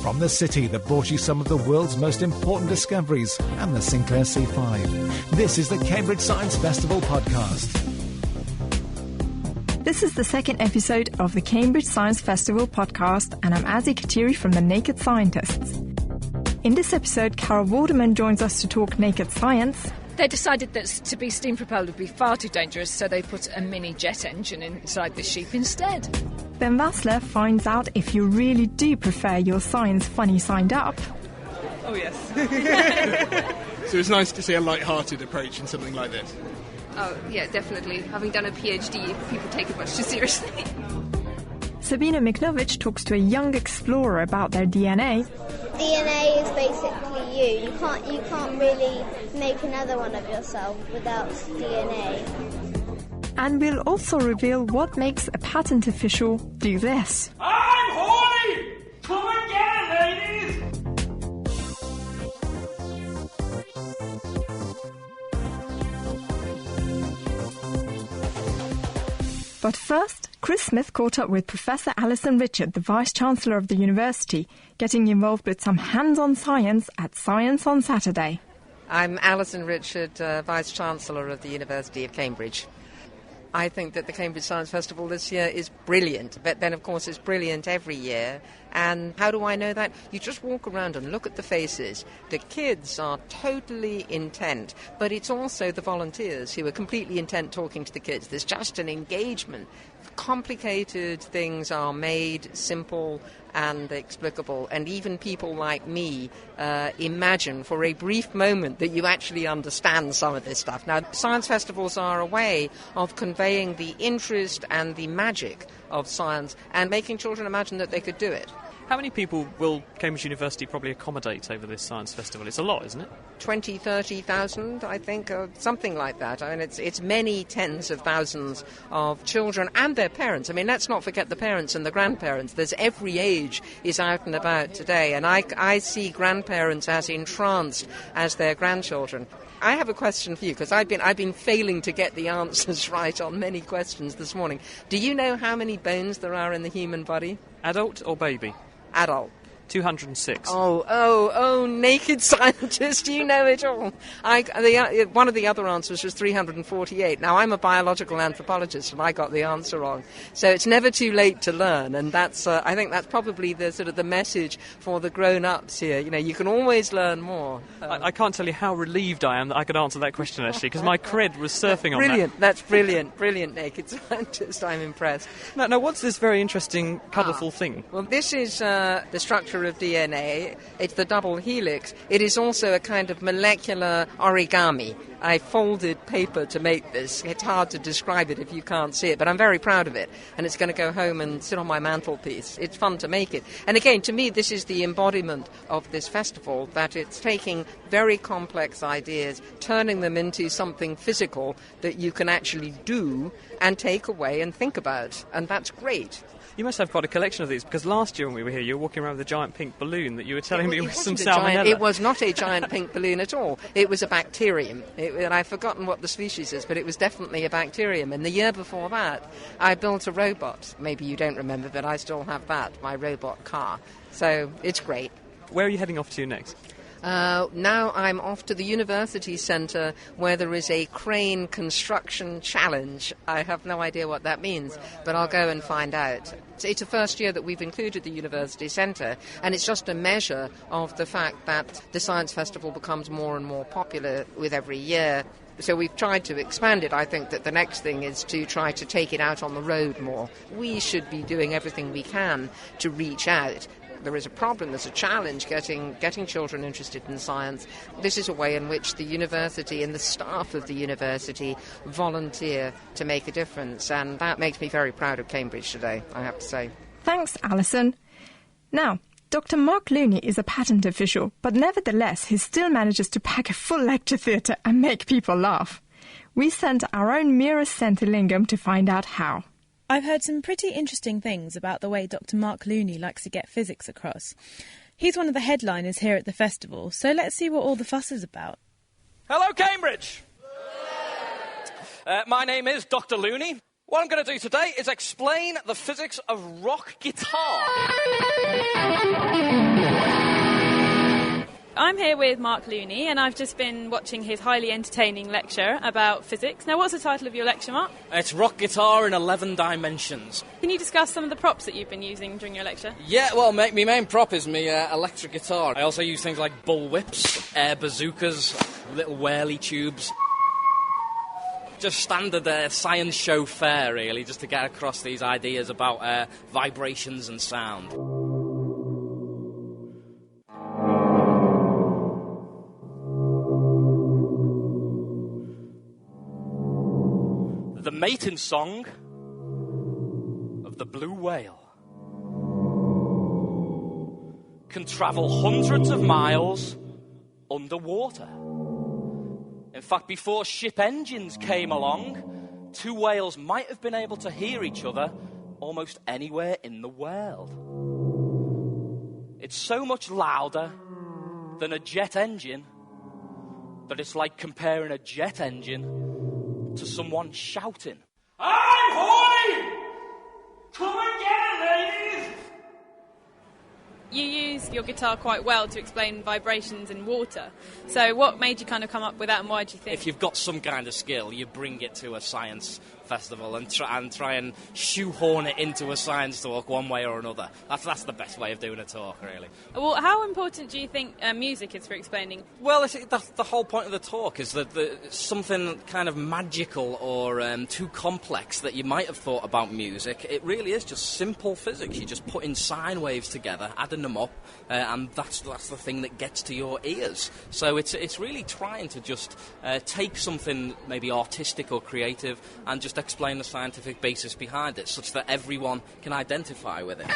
From the city that brought you some of the world's most important discoveries and the Sinclair C5. This is the Cambridge Science Festival podcast. This is the second episode of the Cambridge Science Festival podcast, and I'm Azzy Katiri from The Naked Scientists. In this episode, Carol Vorderman joins us to talk naked science. They decided that to be steam-propelled would be far too dangerous, so they put a mini jet engine inside the sheep instead. Ben Vassler finds out if you really do prefer your science funny signed up. Oh, yes. So it's nice to see a light-hearted approach in something like this. Oh, yeah, definitely. Having done a PhD, people take it much too seriously. Sabina Miknovich talks to a young explorer about their DNA. DNA is basically you. You can't really make another one of yourself without DNA. And we'll also reveal what makes a patent official do this. I'm horny! Come and get it, ladies! But first, Chris Smith caught up with Professor Alison Richard, the Vice-Chancellor of the university, getting involved with some hands-on science at Science on Saturday. I'm Alison Richard, Vice-Chancellor of the University of Cambridge. I think that the Cambridge Science Festival this year is brilliant, but then of course it's brilliant every year. And how do I know that? You just walk around and look at the faces. The kids are totally intent, but it's also the volunteers who are completely intent talking to the kids. There's just an engagement. Complicated things are made simple and explicable, and even people like me imagine for a brief moment that you actually understand some of this stuff. Now, science festivals are a way of conveying the interest and the magic of science and making children imagine that they could do it. How many people will Cambridge University probably accommodate over this science festival? It's a lot, isn't it? 20, 30,000, I think, or something like that. I mean, it's many tens of thousands of children and their parents. I mean, let's not forget the parents and the grandparents. There's every age is out and about today, and I see grandparents as entranced as their grandchildren. I have a question for you, because I've been failing to get the answers right on many questions this morning. Do you know how many bones there are in the human body? Adult or baby? Adult. 206. Oh, naked scientist, you know it all. One of the other answers was 348. Now, I'm a biological anthropologist, and I got the answer wrong. So it's never too late to learn, and that's I think that's probably the sort of the message for the grown-ups here. You know, you can always learn more. I can't tell you how relieved I am that I could answer that question, actually, because my cred was surfing on that. Brilliant, that's brilliant, naked scientist. I'm impressed. Now, what's this very interesting, colourful thing? Well, this is the structure of DNA. It's the double helix. It is also a kind of molecular origami. I folded paper to make this. It's hard to describe it if you can't see it, but I'm very proud of it, and it's going to go home and sit on my mantelpiece. It's fun to make it. And again, to me, this is the embodiment of this festival, that it's taking very complex ideas, turning them into something physical that you can actually do and take away and think about, and that's great. You must have quite a collection of these, because last year when we were here, you were walking around with a giant pink balloon that you were telling me was some salmonella. It was not a giant pink balloon at all. It was a bacterium. And I've forgotten what the species is, but it was definitely a bacterium. And the year before that, I built a robot. Maybe you don't remember, but I still have that, my robot car. So it's great. Where are you heading off to next? Now I'm off to the University Centre, where there is a crane construction challenge. I have no idea what that means, but I'll go and find out. It's the first year that we've included the University Centre, and it's just a measure of the fact that the Science Festival becomes more and more popular with every year. So we've tried to expand it. I think that the next thing is to try to take it out on the road more. We should be doing everything we can to reach out. There is a problem, there's a challenge getting children interested in science. This is a way in which the university and the staff of the university volunteer to make a difference, and that makes me very proud of Cambridge today, I have to say. Thanks, Alison. Now, Dr. Mark Looney is a patent official, but nevertheless he still manages to pack a full lecture theatre and make people laugh. We sent our own Mira Centilingam to find out how. I've heard some pretty interesting things about the way Dr. Mark Looney likes to get physics across. He's one of the headliners here at the festival, so let's see what all the fuss is about. Hello, Cambridge! My name is Dr. Looney. What I'm going to do today is explain the physics of rock guitar. I'm here with Mark Looney, and I've just been watching his highly entertaining lecture about physics. Now, what's the title of your lecture, Mark? It's rock guitar in 11 dimensions. Can you discuss some of the props that you've been using during your lecture? Yeah, well, my main prop is my electric guitar. I also use things like bull whips, air bazookas, little whirly tubes. Just standard science show fare, really, just to get across these ideas about vibrations and sound. The mating song of the blue whale can travel hundreds of miles underwater. In fact, before ship engines came along, two whales might have been able to hear each other almost anywhere in the world. It's so much louder than a jet engine that it's like comparing a jet engine to someone shouting. I'm horny! Come and get it, ladies! You use your guitar quite well to explain vibrations in water. So what made you kind of come up with that, and why do you think? If you've got some kind of skill, you bring it to a science festival and try and shoehorn it into a science talk one way or another. That's the best way of doing a talk, really. Well, how important do you think music is for explaining? Well, the whole point of the talk is that something kind of magical or too complex that you might have thought about music, it really is just simple physics. You're just putting sine waves together, adding them up, and that's the thing that gets to your ears. So it's really trying to just take something maybe artistic or creative and just explain the scientific basis behind it, such that everyone can identify with it.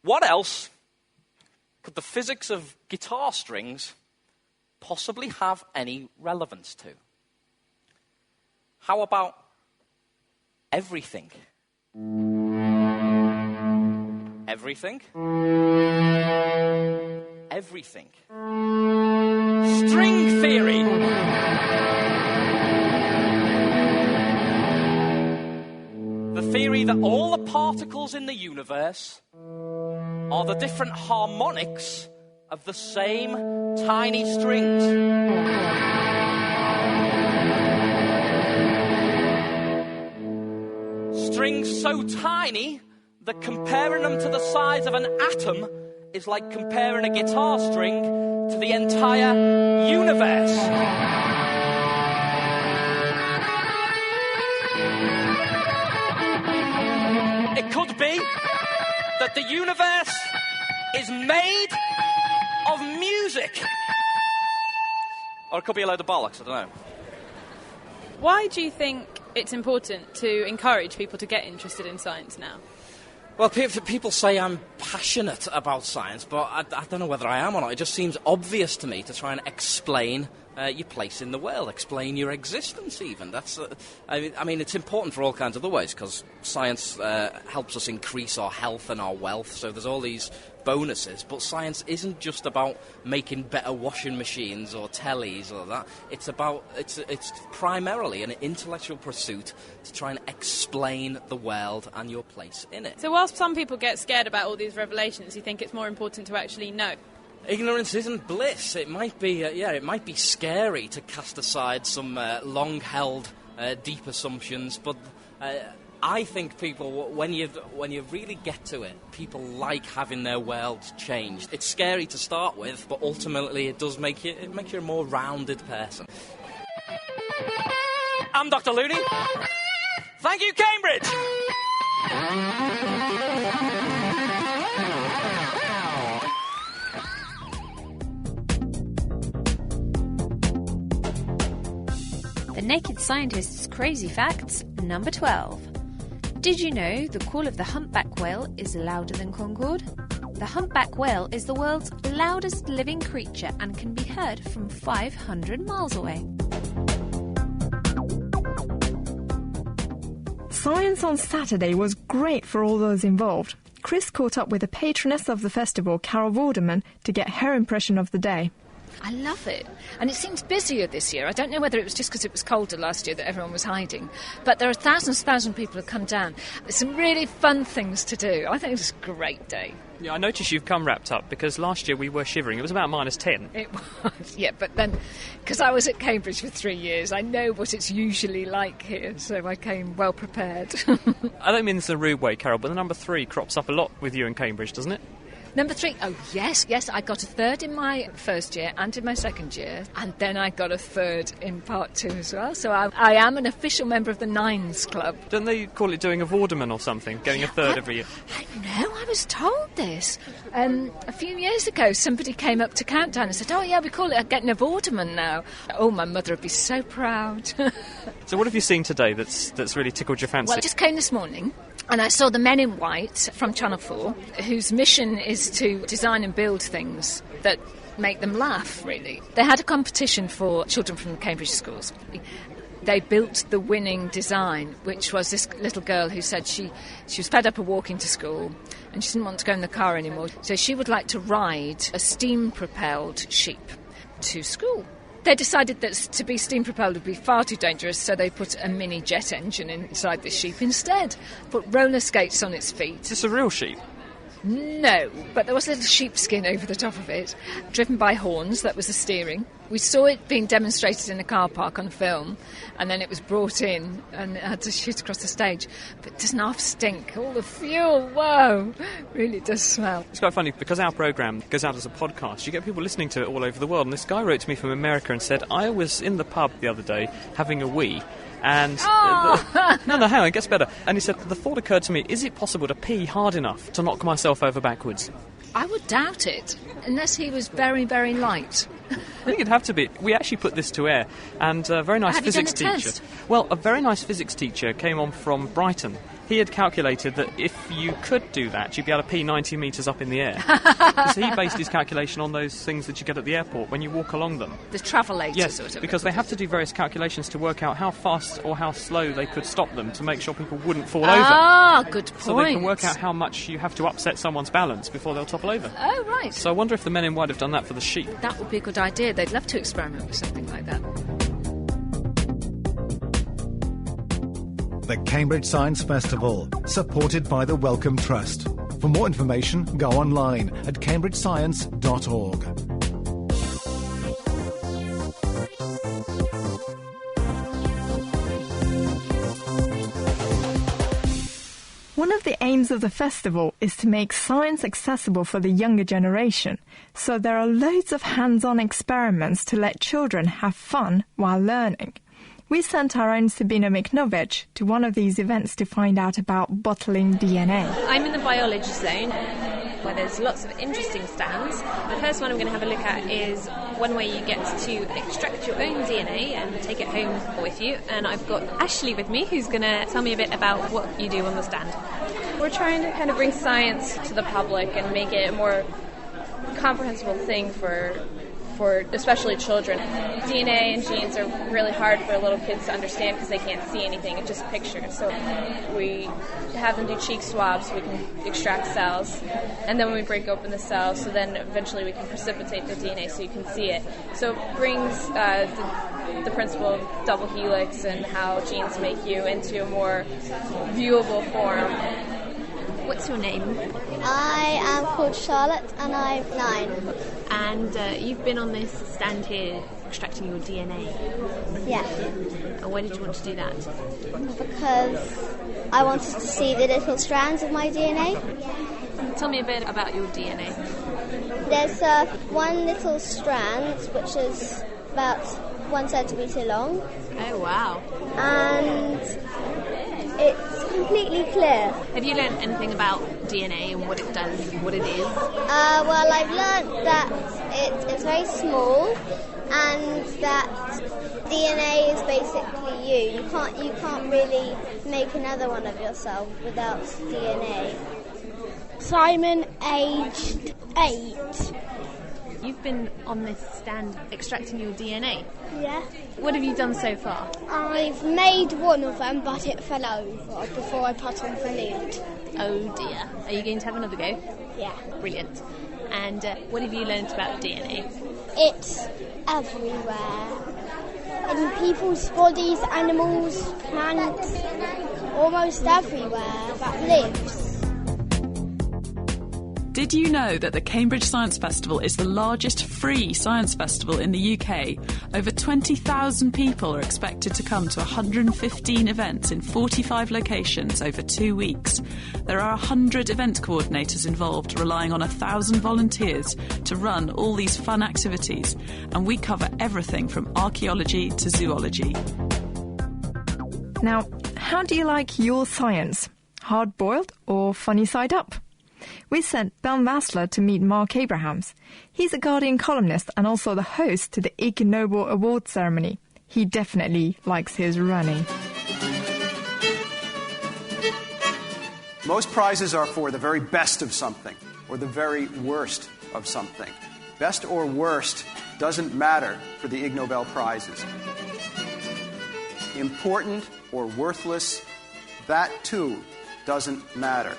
What else could the physics of guitar strings possibly have any relevance to? How about everything? Everything? Everything. String theory! The theory that all the particles in the universe are the different harmonics of the same tiny strings. Strings so tiny that comparing them to the size of an atom is like comparing a guitar string to the entire universe. It could be that the universe is made of music. Or it could be a load of bollocks, I don't know. Why do you think it's important to encourage people to get interested in science now? Well, people say I'm passionate about science, but I don't know whether I am or not. It just seems obvious to me to try and explain your place in the world, explain your existence even. I mean, it's important for all kinds of other ways, because science helps us increase our health and our wealth, so there's all these bonuses. But science isn't just about making better washing machines or tellies or that. It's primarily an intellectual pursuit to try and explain the world and your place in it. So whilst some people get scared about all these revelations, you think it's more important to actually know? Ignorance isn't bliss. It might be, it might be scary to cast aside some long-held deep assumptions, but I think people, when you really get to it, people like having their worlds changed. It's scary to start with, but ultimately it does make you a more rounded person. I'm Dr. Looney. Thank you, Cambridge. The Naked Scientist's Crazy Facts, number 12. Did you know the call of the humpback whale is louder than Concorde? The humpback whale is the world's loudest living creature and can be heard from 500 miles away. Science on Saturday was great for all those involved. Chris caught up with the patroness of the festival, Carol Vorderman, to get her impression of the day. I love it. And it seems busier this year. I don't know whether it was just because it was colder last year that everyone was hiding, but there are thousands of people who come down. There's some really fun things to do. I think it's a great day. Yeah, I noticed you've come wrapped up because last year we were shivering. It was about -10. It was, yeah, but then, because I was at Cambridge for 3 years, I know what it's usually like here, so I came well prepared. I don't mean this in a rude way, Carol, but the number 3 crops up a lot with you in Cambridge, doesn't it? Number 3, oh yes, I got a 3rd in my first year and in my second year, and then I got a 3rd in part 2 as well, so I am an official member of the Nines Club. Don't they call it doing a Vorderman or something, getting a 3rd every year? I know, I was told this. A few years ago, somebody came up to Countdown and said, oh yeah, we call it getting a Vorderman now. Oh, my mother would be so proud. So what have you seen today that's really tickled your fancy? Well, I just came this morning. And I saw the Men in White from Channel 4, whose mission is to design and build things that make them laugh, really. They had a competition for children from Cambridge schools. They built the winning design, which was this little girl who said she was fed up of walking to school and she didn't want to go in the car anymore. So she would like to ride a steam-propelled sheep to school. They decided that to be steam-propelled would be far too dangerous, so they put a mini jet engine inside the sheep instead. Put roller skates on its feet. Is this a real sheep? No, but there was a little sheepskin over the top of it, driven by horns. That was the steering. We saw it being demonstrated in a car park on film, and then it was brought in and it had to shoot across the stage. But it doesn't half stink. All the fuel, whoa, really does smell. It's quite funny, because our programme goes out as a podcast, you get people listening to it all over the world, and this guy wrote to me from America and said, I was in the pub the other day having a wee, and... No, hang on, it gets better. And he said, the thought occurred to me, is it possible to pee hard enough to knock myself over backwards? I would doubt it, unless he was very, very light. I think it'd have to be. We actually put this to air, and a very nice physics teacher. Test? Well, a very nice physics teacher came on from Brighton. He had calculated that if you could do that, you'd be able to pee 90 metres up in the air. So he based his calculation on those things that you get at the airport when you walk along them. The travellator, yes, sort of. Because they have to do various calculations to work out how fast or how slow they could stop them to make sure people wouldn't fall over. Ah, good point. So they can work out how much you have to upset someone's balance before they'll topple over. Oh, right. So I wonder if the Men in White have done that for the sheep. That would be a good idea. They'd love to experiment with something like that. The Cambridge Science Festival, supported by the Wellcome Trust. For more information, go online at cambridgescience.org. One of the aims of the festival is to make science accessible for the younger generation, so there are loads of hands-on experiments to let children have fun while learning. We sent our own Sabina Miknovic to one of these events to find out about bottling DNA. I'm in the biology zone, where there's lots of interesting stands. The first one I'm going to have a look at is one where you get to extract your own DNA and take it home with you. And I've got Ashley with me, who's going to tell me a bit about what you do on the stand. We're trying to kind of bring science to the public and make it a more comprehensible thing for especially children. DNA and genes are really hard for little kids to understand because they can't see anything, it's just pictures. So we have them do cheek swabs so we can extract cells, and then when we break open the cells, so then eventually we can precipitate the DNA so you can see it. So it brings the principle of double helix and how genes make you into a more viewable form. What's your name? I am called Charlotte and I'm 9. And you've been on this stand here extracting your DNA. Yeah. And why did you want to do that? Because I wanted to see the little strands of my DNA. Tell me a bit about your DNA. There's one little strand which is about 1 centimetre long. Oh, wow. And it's completely clear. Have you learned anything about DNA and what it does, what it is? Well, I've learnt that it's very small and that DNA is basically you. You can't really make another one of yourself without DNA. Simon, aged 8. You've been on this stand extracting your DNA. Yeah. What have you done so far? I've made one of them, but it fell over before I put on the lid. Oh dear. Are you going to have another go? Yeah. Brilliant. And what have you learned about DNA? It's everywhere. In people's bodies, animals, plants, almost everywhere that lives. Did you know that the Cambridge Science Festival is the largest free science festival in the UK? Over 20,000 people are expected to come to 115 events in 45 locations over 2 weeks. There are 100 event coordinators involved, relying on 1,000 volunteers to run all these fun activities, and we cover everything from archaeology to zoology. Now, how do you like your science? Hard-boiled or funny side up? We sent Ben Vassler to meet Mark Abrahams. He's a Guardian columnist and also the host to the Ig Nobel Award ceremony. He definitely likes his running. Most prizes are for the very best of something or the very worst of something. Best or worst doesn't matter for the Ig Nobel Prizes. Important or worthless, that too doesn't matter.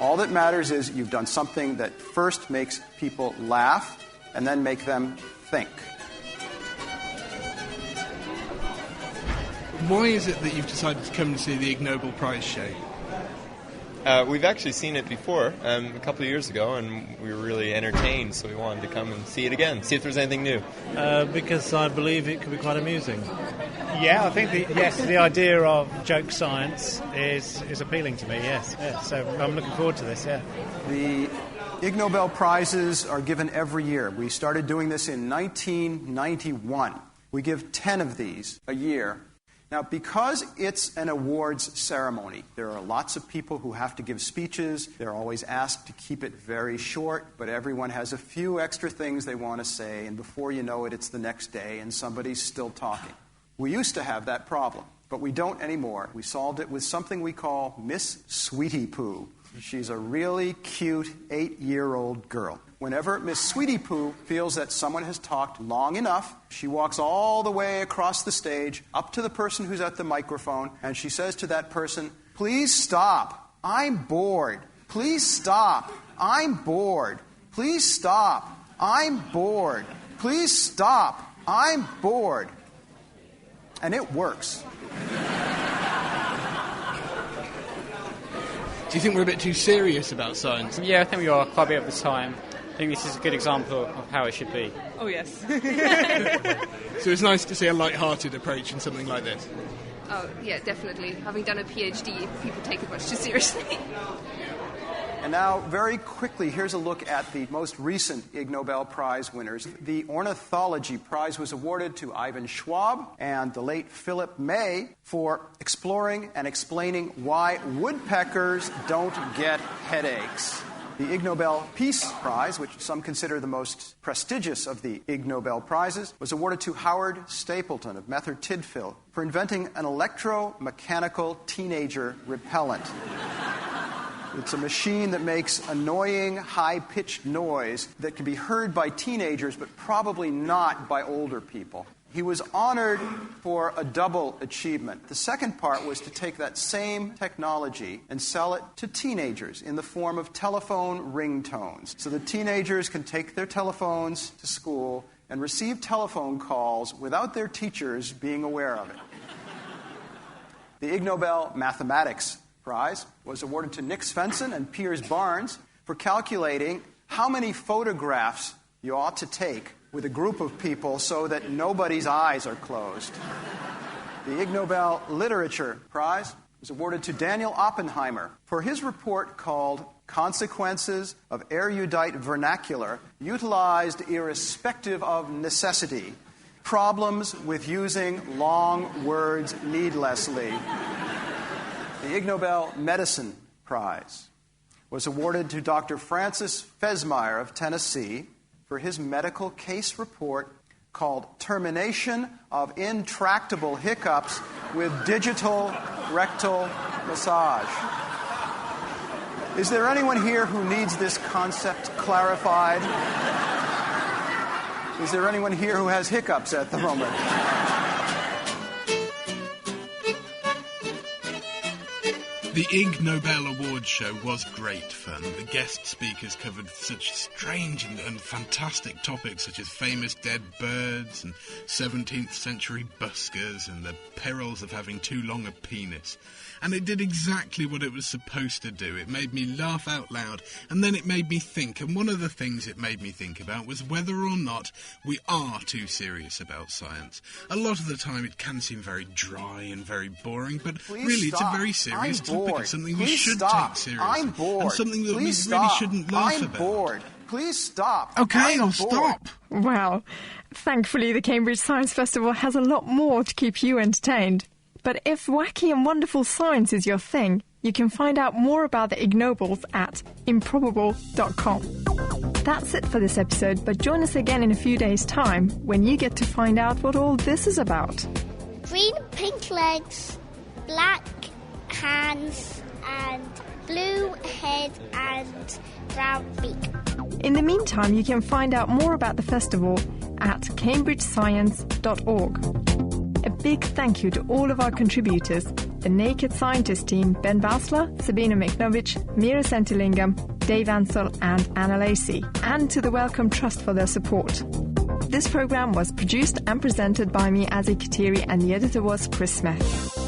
All that matters is you've done something that first makes people laugh and then make them think. Why is it that you've decided to come to see the Ig Nobel Prize show? We've actually seen it before, a couple of years ago, and we were really entertained, so we wanted to come and see it again, see if there's anything new. Because I believe it could be quite amusing. Yeah, I think the idea of joke science is appealing to me, yes. So I'm looking forward to this, yeah. The Ig Nobel Prizes are given every year. We started doing this in 1991. We give 10 of these a year. Now, because it's an awards ceremony, there are lots of people who have to give speeches. They're always asked to keep it very short, but everyone has a few extra things they want to say, and before you know it, it's the next day, and somebody's still talking. We used to have that problem, but we don't anymore. We solved it with something we call Miss Sweetie Poo. She's a really cute 8-year-old girl. Whenever Miss Sweetie Poo feels that someone has talked long enough, she walks all the way across the stage up to the person who's at the microphone, and she says to that person, "Please stop. I'm bored. Please stop. I'm bored. Please stop. I'm bored. Please stop. I'm bored." And it works. Do you think we're a bit too serious about science? Yeah, I think we are quite a bit of the time. I think this is a good example of how it should be. Oh, yes. So it's nice to see a light-hearted approach in something like this. Oh, yeah, definitely. Having done a PhD, people take it much too seriously. And now, very quickly, here's a look at the most recent Ig Nobel Prize winners. The Ornithology Prize was awarded to Ivan Schwab and the late Philip May for exploring and explaining why woodpeckers don't get headaches. The Ig Nobel Peace Prize, which some consider the most prestigious of the Ig Nobel Prizes, was awarded to Howard Stapleton of Merthyr Tydfil for inventing an electromechanical teenager repellent. It's a machine that makes annoying, high-pitched noise that can be heard by teenagers, but probably not by older people. He was honored for a double achievement. The second part was to take that same technology and sell it to teenagers in the form of telephone ringtones. So the teenagers can take their telephones to school and receive telephone calls without their teachers being aware of it. The Ig Nobel Mathematics Prize was awarded to Nick Svensson and Piers Barnes for calculating how many photographs you ought to take with a group of people so that nobody's eyes are closed. The Ig Nobel Literature Prize was awarded to Daniel Oppenheimer for his report called Consequences of Erudite Vernacular Utilized Irrespective of Necessity. Problems with Using Long Words Needlessly. The Ig Nobel Medicine Prize was awarded to Dr. Francis Fesmeyer of Tennessee for his medical case report called Termination of Intractable Hiccups with Digital Rectal Massage. Is there anyone here who needs this concept clarified? Is there anyone here who has hiccups at the moment? The Ig Nobel Awards show was great fun. The guest speakers covered such strange and fantastic topics such as famous dead birds and 17th century buskers and the perils of having too long a penis. And it did exactly what it was supposed to do. It made me laugh out loud, and then it made me think. And one of the things it made me think about was whether or not we are too serious about science. A lot of the time it can seem very dry and very boring, but really it's a very serious topic. It's something we should take seriously. I'm bored. And something that we really shouldn't laugh about. I'm bored. Please stop. Okay, I'll stop. Well, thankfully the Cambridge Science Festival has a lot more to keep you entertained. But if wacky and wonderful science is your thing, you can find out more about the Ig Nobels at improbable.com. That's it for this episode, but join us again in a few days' time when you get to find out what all this is about. Green, pink legs, black hands, and blue head and brown beak. In the meantime, you can find out more about the festival at cambridgescience.org. A big thank you to all of our contributors, the Naked Scientist team, Ben Basler, Sabina Miknovich, Mira Sentilingam, Dave Ansell and Anna Lacey, and to the Wellcome Trust for their support. This programme was produced and presented by me, Azzy Katiri, and the editor was Chris Smith.